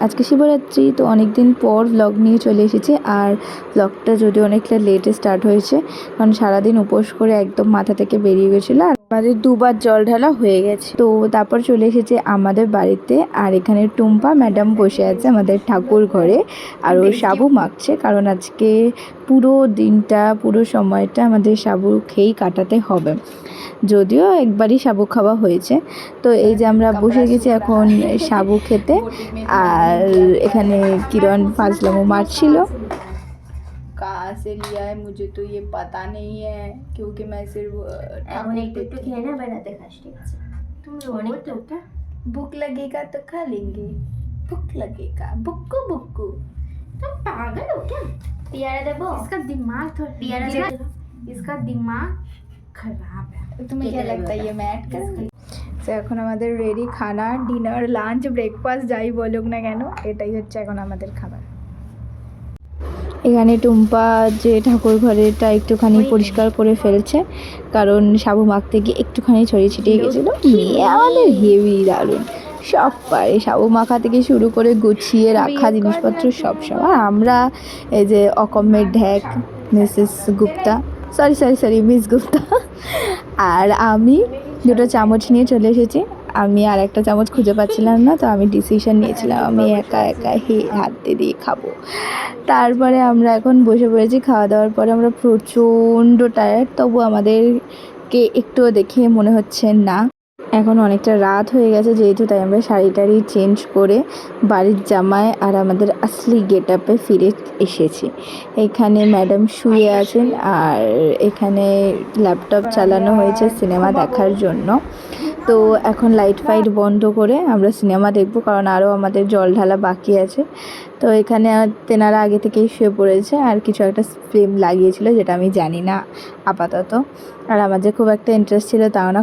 আজকে শিবরাত্রি, তো অনেক দিন পর ব্লগ নিয়ে চলে এসেছি। আর ব্লগটা যদিও অনেকটা লেটে স্টার্ট হয়েছে, কারণ সারাদিন উপোস করে একদম মাথা থেকে বেরিয়ে গেছিলো। আর আমাদের দুবার জল ঢালা হয়ে গেছে। তো তারপর চলে এসেছে আমাদের বাড়িতে। আর এখানে টুম্পা ম্যাডাম বসে আছে আমাদের ঠাকুর ঘরে, আর ও সাবু মাখছে, কারণ আজকে পুরো দিনটা পুরো সময়টা আমাদের সাবু খেয়েই কাটাতে হবে। যদিও একবারই সাবু খাওয়া হয়েছে। তো এই যে আমরা বসে গেছি এখন সাবু খেতে। আর এখানে কিরণ ফাজলামো মারছিল। कहाँ से लिया है मुझे तो ये पता नहीं है, क्योंकि मैं सिर्फ একটু খেয়ে না বেড়াতে খাস, ঠিক আছে? তুমি অনেক তো भूख लगेगा तो खा लेंगे, भूख लगेगा बुक्कू बुक्कू। तुम पागल हो क्या? पियारा देबो? इसका दिमाग थोड़ा पियारा दे, इसका दिमाग खराब है। तुम्हें क्या लगता है ये मैं ऐड करूँगी? তো এখন আমাদের রেডি খানা, ডিনার, লাঞ্চ, ব্রেকফাস্ট যাই বলুক না কেন, এটাই হচ্ছে এখন আমাদের খাবার। এখানে টুম্পা যে ঠাকুর ঘরেটা একটুখানি পরিষ্কার করে ফেলছে, কারণ সাবু মাখতে গিয়ে একটুখানি ছড়িয়ে ছিটিয়ে গেছিলো। মেয়ে আমাদের হেভি দারুণ, সব পারে, সাবু মাখা থেকে শুরু করে গুছিয়ে রাখা জিনিসপত্র সব। আর আমরা এই যে অকম্যের ঢ্যাক Mrs Gupta, sorry miss Gupta, আর আমি দুটো চামচ নিয়ে চলে এসেছি। আমি আর একটা চামচ খুঁজে পাচ্ছিলাম না, তো আমি ডিসিশন নিয়েছিলাম আমি একা হাত দিয়ে খাবো। তারপরে আমরা এখন বসে পড়েছি। খাওয়া দাওয়ার পরে আমরা প্রচণ্ড টায়ার্ড, তবু আমাদেরকে একটুও দেখে মনে হচ্ছে না। এখন অনেকটা রাত হয়ে গেছে যেহেতু, তাই আমরা শাড়ি চেঞ্জ করে বাড়ির জামায় আর আমাদের আসলি গেট আপে ফিরে এসেছি। এখানে ম্যাডাম শুয়ে আছেন, আর এখানে ল্যাপটপ চালানো হয়েছে সিনেমা দেখার জন্য। তো এখন লাইট ফাইট বন্ধ করে আমরা সিনেমা দেখব, কারণ আরও আমাদের জল ঢালা বাকি আছে। তো এখানে তেনারা আগে থেকেই শুয়ে পড়েছে, আর কিছু একটা ফিল্ম লাগিয়েছিল যেটা আমি জানি না আপাতত। আর আমার যে খুব একটা ইন্টারেস্ট ছিল তাও না,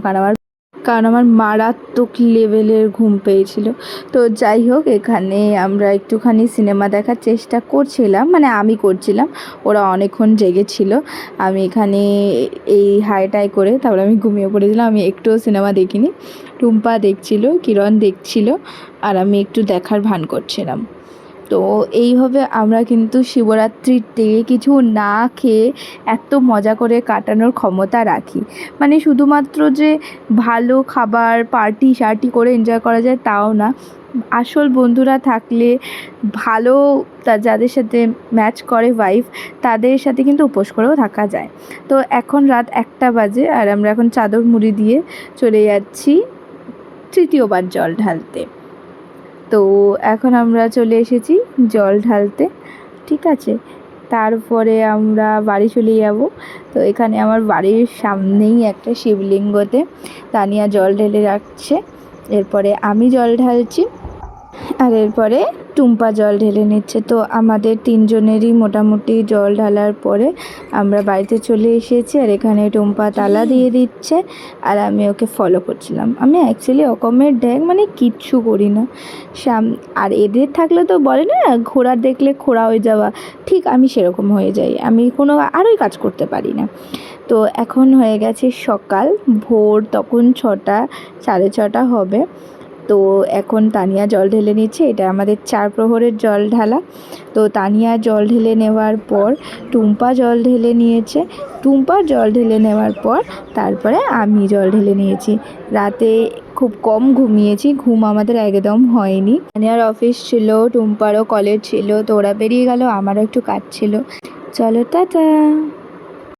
কারণ আমার মারাত্মক লেভেলের ঘুম পেয়েছিল। তো যাই হোক, এখানে আমরা একটুখানি সিনেমা দেখার চেষ্টা করছিলাম, মানে আমি করছিলাম, ওরা অনেকক্ষণ জেগেছিল। আমি এখানে এই হাইটাই করে তারপরে আমি ঘুমিয়ে পড়েছিলাম। আমি একটুও সিনেমা দেখিনি। টুম্পা দেখছিল, কিরণ দেখছিল, আর আমি একটু দেখার ভান করছিলাম। তো এইভাবে আমরা কিন্তু শিবরাত্রিতে কিছু না খেয়ে এত মজা করে কাটানোর ক্ষমতা রাখি। মানে শুধুমাত্র যে ভালো খাবার পার্টি করে এনজয় করা যায় তাও না, আসল বন্ধুরা থাকলে ভালো, যাদের সাথে ম্যাচ করে ভাইব, তাদের সাথে কিন্তু উপোস করেও থাকা যায়। তো এখন রাত 1টা বাজে, আর আমরা এখন চাদর মুড়ি দিয়ে চলে যাচ্ছি তৃতীয়বার জল ঢালতে। তো এখন আমরা চলে এসেছি জল ঢালতে, ঠিক আছে। তারপরে আমরা বাড়ি চলে যাব। তো এখানে আমার বাড়ির সামনেই একটা শিবলিঙ্গতে তানিয়া জল ঢেলে রাখছে, এরপরে আমি জল ঢালছি, আর এরপরে টুম্পা জল ঢেলে নিচ্ছে। তো আমাদের 3জনেরই মোটামুটি জল ঢালার পরে আমরা বাড়িতে চলে এসেছি। আর এখানে টুম্পা তালা দিয়ে দিচ্ছে, আর আমি ওকে ফলো করছিলাম। আমি অ্যাকচুয়ালি অকমের ড্যাগ মানে কিচ্ছু করি না। আর এদের থাকলে তো বলে না ঘোড়া দেখলে খোড়া হয়ে যাওয়া, ঠিক আমি সেরকম হয়ে যাই, আমি কোনো আরোই কাজ করতে পারি না। তো এখন হয়ে গেছে সকাল, ভোর তখন 6টা 6:30 হবে। তো এখন তানিয়া জল ঢেলে নিচ্ছে, এটা আমাদের 4 প্রহরের জল ঢালা। তো তানিয়া জল ঢেলে নেওয়ার পর টুম্পা জল ঢেলে নিয়েছে, টুম্পার জল ঢেলে নেওয়ার পর তারপরে আমি জল ঢেলে নিয়েছি। রাতে খুব কম ঘুমিয়েছি, ঘুম আমাদের একদম হয়নি। তানিয়ার অফিস ছিল, টুম্পারও কলেজ ছিল, তো ওরা বেরিয়ে গেল, আমারও একটু কাজ ছিল। চলো টাটা।